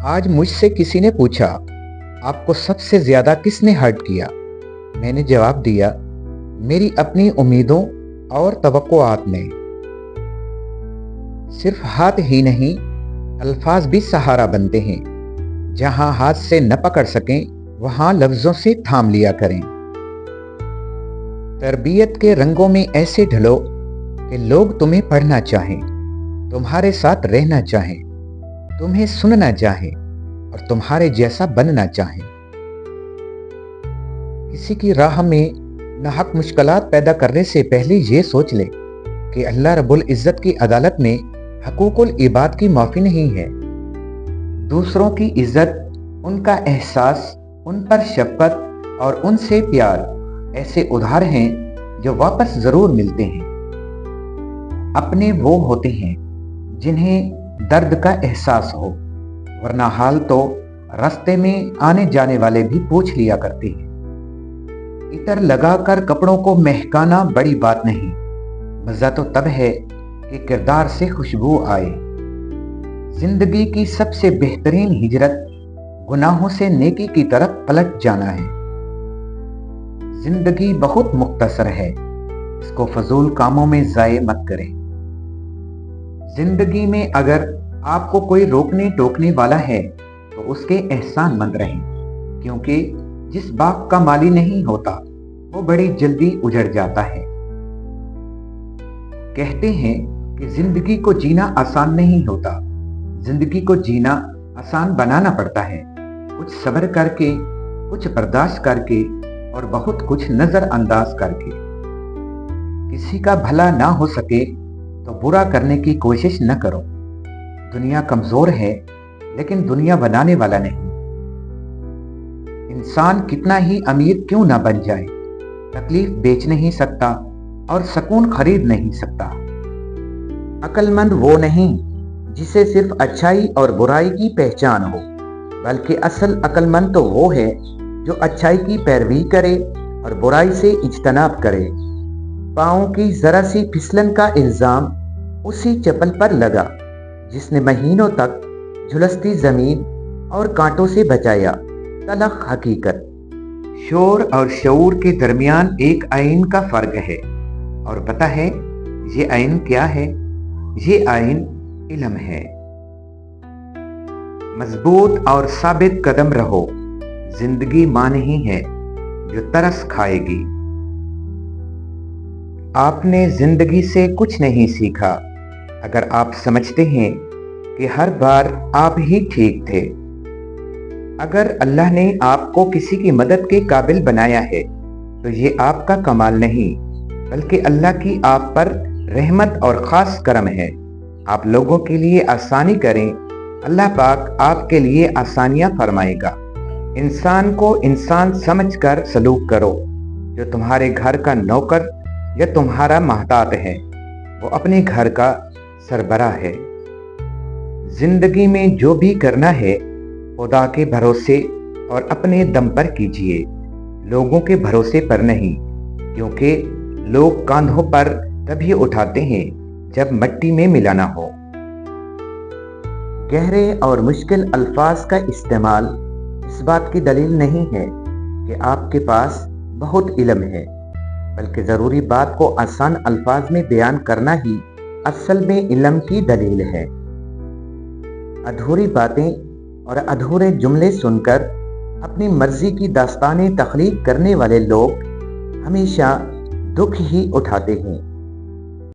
आज मुझसे किसी ने पूछा, आपको सबसे ज्यादा किसने हर्ट किया? मैंने जवाब दिया, मेरी अपनी उम्मीदों और तवक्कुआत ने। सिर्फ हाथ ही नहीं, अल्फाज भी सहारा बनते हैं। जहां हाथ से न पकड़ सकें, वहां लफ्जों से थाम लिया करें। तरबियत के रंगों में ऐसे ढलो कि लोग तुम्हें पढ़ना चाहें, तुम्हारे साथ रहना चाहें, तुम्हें सुनना चाहें और तुम्हारे जैसा बनना चाहें। किसी की राह में नाहक मुश्किलात पैदा करने से पहले ये सोच ले कि अल्लाह रब्बुल इज़्ज़त की अदालत में हकूकुल इबाद की माफ़ी नहीं है। दूसरों की इज़्ज़त, उनका एहसास, उन पर शफ़क़त और उनसे प्यार ऐसे उधार हैं जो वापस ज़रूर मिलते हैं। अपने वो होते हैं जिन्हें दर्द का एहसास हो, वरना हाल तो रास्ते में आने जाने वाले भी पूछ लिया करते हैं। इतर लगाकर कपड़ों को महकाना बड़ी बात नहीं, मज़ा तो तब है कि किरदार से खुशबू आए। जिंदगी की सबसे बेहतरीन हिजरत गुनाहों से नेकी की तरफ पलट जाना है। जिंदगी बहुत मुख्तसर है, इसको फजूल कामों में ज़ाये मत करें। जिंदगी में अगर आपको कोई रोकने टोकने वाला है तो उसके एहसानमंद रहें, क्योंकि जिस बाग का माली नहीं होता वो बड़ी जल्दी उजड़ जाता है। कहते हैं कि जिंदगी को जीना आसान नहीं होता, जिंदगी को जीना आसान बनाना पड़ता है। कुछ सब्र करके, कुछ बर्दाश्त करके और बहुत कुछ नजरअंदाज करके। किसी का भला ना हो सके तो बुरा करने की कोशिश न करो। दुनिया कमजोर है, लेकिन दुनिया बनाने वाला नहीं। इंसान कितना ही अमीर क्यों ना बन जाए, तकलीफ बेच नहीं सकता और सुकून खरीद नहीं सकता। अक्लमंद वो नहीं जिसे सिर्फ अच्छाई और बुराई की पहचान हो, बल्कि असल अक्लमंद तो वो है जो अच्छाई की पैरवी करे और बुराई से इज्तनाब करे। पाँव की जरा सी फिसलन का इल्जाम उसी चप्पल पर लगा जिसने महीनों तक झुलसती जमीन और कांटों से बचाया तलख हकीकत। शोर और शऊर के दरमियान एक आइन का फर्क है, और पता है ये आइन क्या है? ये आइन इल्म है। मजबूत और साबित कदम रहो, जिंदगी मां नहीं है जो तरस खाएगी। आपने जिंदगी से कुछ नहीं सीखा अगर आप समझते हैं कि हर बार आप ही ठीक थे। अगर अल्लाह ने आपको किसी की मदद के काबिल बनाया है तो ये आपका कमाल नहीं, बल्कि अल्लाह की आप पर रहमत और ख़ास करम है। आप लोगों के लिए आसानी करें, अल्लाह पाक आपके लिए आसानियां फरमाएगा। इंसान को इंसान समझकर सलूक करो। जो तुम्हारे घर का नौकर या तुम्हारा महतात है, वो अपने घर का सरबरा है। जिंदगी में जो भी करना है खुदा के भरोसे और अपने दम पर कीजिए, लोगों के भरोसे पर नहीं, क्योंकि लोग कांधों पर तभी उठाते हैं जब मिट्टी में मिलाना हो। गहरे और मुश्किल अल्फाज का इस्तेमाल इस बात की दलील नहीं है कि आपके पास बहुत इल्म है, बल्कि ज़रूरी बात को आसान अल्फाज में बयान करना ही असल में इल्म की दलील है। अधूरी बातें और अधूरे जुमले सुनकर अपनी मर्जी की दास्तानें तख्लीक करने वाले लोग हमेशा दुख ही उठाते हैं।